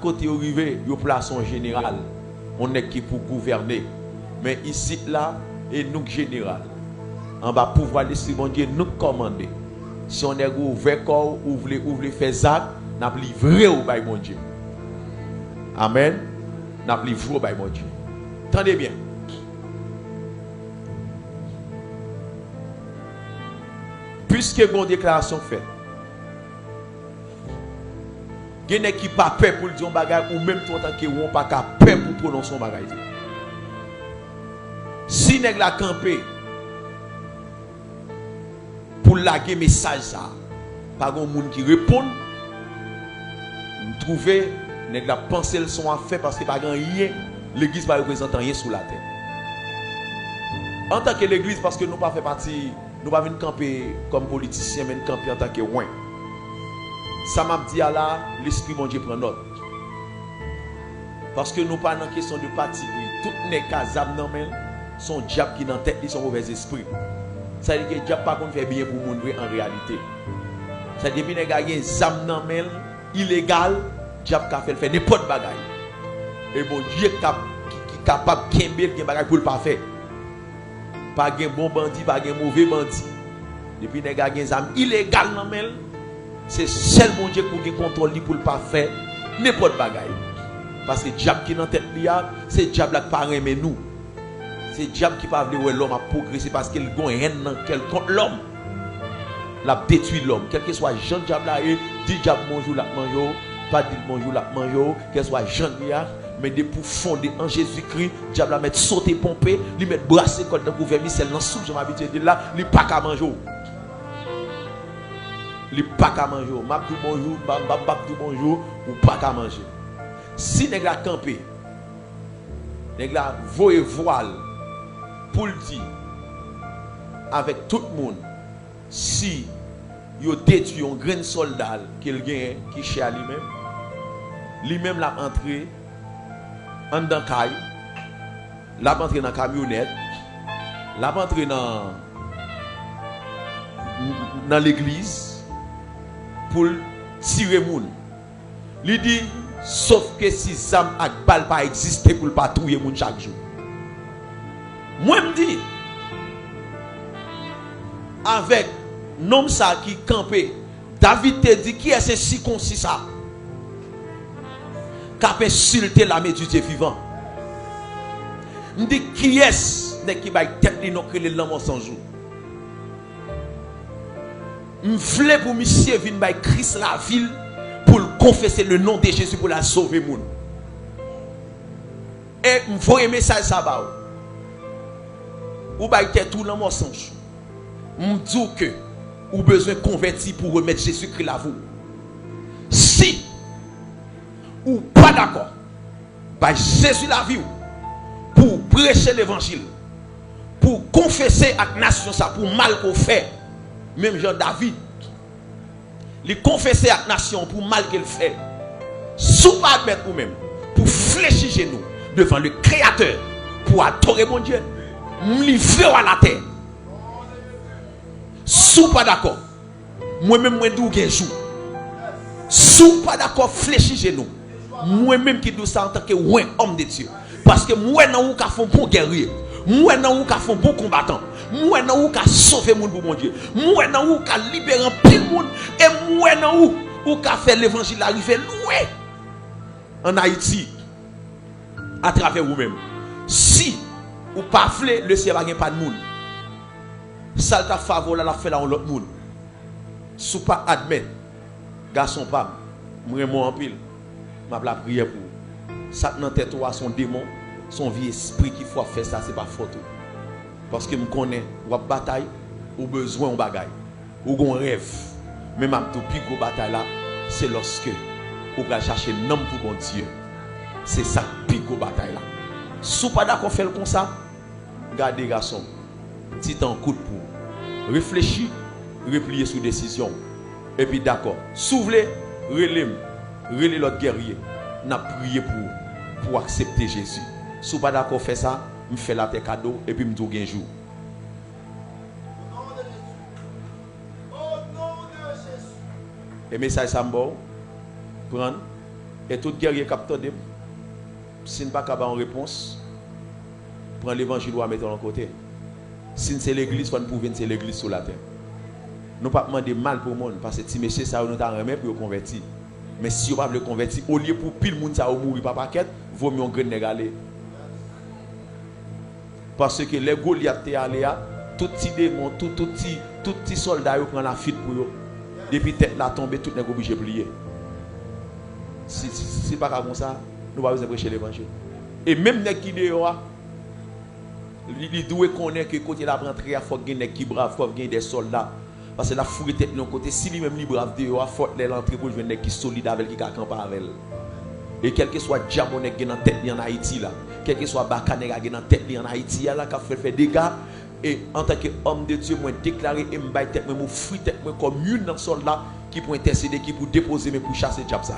côté arrivé, il place en général. On est qui pour gouverner. Mais ici, là, et nous général. On va pouvoir laisser mon Dieu nous commander. Si on est ouvert corps, ou voulez faire ça, n'a livré au bail mon Dieu. Amen. N'a livré au bail mon Dieu. Attendez bien. Puisque une déclaration faite, il y a qui pas peur pour dire un bagage ou même tout en tant que on pas peur pour prononcer un bagage. Si nèg la campé pour laguer message ça, pas grand monde qui répond, trouver nèg la penser le son à faire parce que pas grand rien, l'église pas représente rien sur la terre. En tant que l'église parce que nous pas fait partie, nous pas venir camper comme politiciens mais camper en tant que ouin. Ça m'a dit à là, l'esprit mon Dieu prend note. Parce que nous pas dans question de parti, tout les cas abnormels sont diable qui dans tête, ils sont mauvais esprits. Ça veut dire que diable pas qu'on fait bien pour moun en réalité. Ça veut dire que les gars qui ont des illégal, diable qui fait n'importe bagaille. Et bon Dieu qui est capable de faire des bagailles pour le pas faire. Pas de bon bandit, pas de mauvais bandit. Depuis les gars qui ont des armes illégales, c'est seul mon Dieu qui a contrôle pour le pas faire n'importe bagaille. Parce que le diable qui est dans la tête, c'est le diable qui parle mais nous. C'est le diable qui parle de l'homme a progressé parce qu'il a une haine dans contre l'homme. La détruit l'homme. Quel que soit Jean diable là, dit diable bonjour la manjo, pas dit bonjour la manjo, quel soit Jean là, mais des pour fonder en Jésus-Christ, diable la mettre sauter pomper, lui mettre brasser comme dans gouvernement, c'est dans soupe, je m'habitue de là, lui pas qu'à manger. Lui pas qu'à manger. M'a dit bonjour, m'a dit bonjour ou pas qu'à manger. Si nèg la camper, nèg la voye voile pour le dire avec tout le monde, si yo détruit un grand soldat qu'il gagne qui chez lui-même l'a entré en dans caille, l'a entré dans camionnette, l'a entré dans l'église pour tirer moun. Lui dit sauf que si zam ak bal pas exister pour pas tuer moun chaque jour. Moi me dis avec nom ça qui campé, David te dit qui est ce circoncis ça qui a insulté l'âme du Dieu vivant. Me dit qui est-ce qui va tête li non créer l'homme sans jour. Me vle pour monsieur vinn bay Christ la ville pour confesser le nom de Jésus pour la sauver moun. Et me voyer message ça ba ou bay tête tout l'homme sans jour. Me dit que ou besoin converti pour remettre Jésus-Christ la vous. Si ou pas d'accord, bah Jésus la vie pour prêcher l'évangile, pour confesser à la nation ça pour mal qu'on fait, même Jean David, il confesser à la nation pour mal qu'elle fait, sous pas admettre ou même pour fléchir genoux devant le Créateur pour adorer mon Dieu, me livrer à la terre. Sous pas d'accord, moi-même moi d'où qu'un jour, sous pas d'accord fléchir genoux. Moi-même qui dois ça en tant que homme de Dieu. Parce que moi, non, ou qui font bon guerrier. Moi, non, ou qui font bon combattant. Moi, non, ou qui sauver mon pour mon Dieu. Moi, non, ou qui libérer pile monde. Et moi, non, ou qui fait l'évangile arriver loin en Haïti à travers vous-même. Si ou pas flé, le ciel va pas de monde. Ça t'a favor la fait là en l'autre monde. Sous pas admettre, garçon pas, moi en pile. Ma la prière pour ça dans tête toi son démon son vieux esprit qui faut faire ça c'est pas faute parce que me connais ou bataille ou besoin on bagaille ou gon rêve même à tout plus gros bataille là c'est lorsque ou va chercher nom pour bon Dieu c'est ça plus gros bataille là sous pas d'accord faire comme ça gardez garçon petit temps coup de pour réfléchir replier sur décision et puis d'accord s'ouvrir relais l'autre guerrier n'a prié pour accepter Jésus. Si vous pas d'accord faire ça, me fait la terre cadeau et puis me tout un jour. Au nom de Jésus. Et message ça me prendre Et tout guerrier capteur de si nous pas capable en réponse, prend l'évangile ou à mettre en côté. Si c'est l'église, il faut prouver que c'est l'église sur la terre. Nous ne pas demander mal pour le monde parce que si monsieur ça nous t'a remis pour convertir. Mais si on ne pas le convertir, au lieu pour pile monde ça mourir par paquet, vaut mieux un grain négalé. Parce que les Goliath étaient allés à tout petit démon, tout petit soldat prend la fuite pour eux. Depuis tête la tombe, tout n'est pas obligé de plier. Si pas comme ça, nous ne pouvons pas prêcher l'évangile. Et même les qui dehors, il doit connaître que côté la rentrée, il faut gagner qui brave, il faut gagner des soldats. Parce que la fourrure tête de côté, si lui-même il brave dehors, il faut l'entrée pour venir qui solide avec qui campe avec. Et quel que soit Diabonek qui est dans tête en Haïti là, quel que soit Bakanek qui est dans tête en Haïti là, qui a fait des dégâts. Et en tant qu'homme de Dieu, moi déclaré et me baille tête, moi fruit tête comme une soldat qui pour intercéder, qui pour déposer, mais pour chasser Diab ça.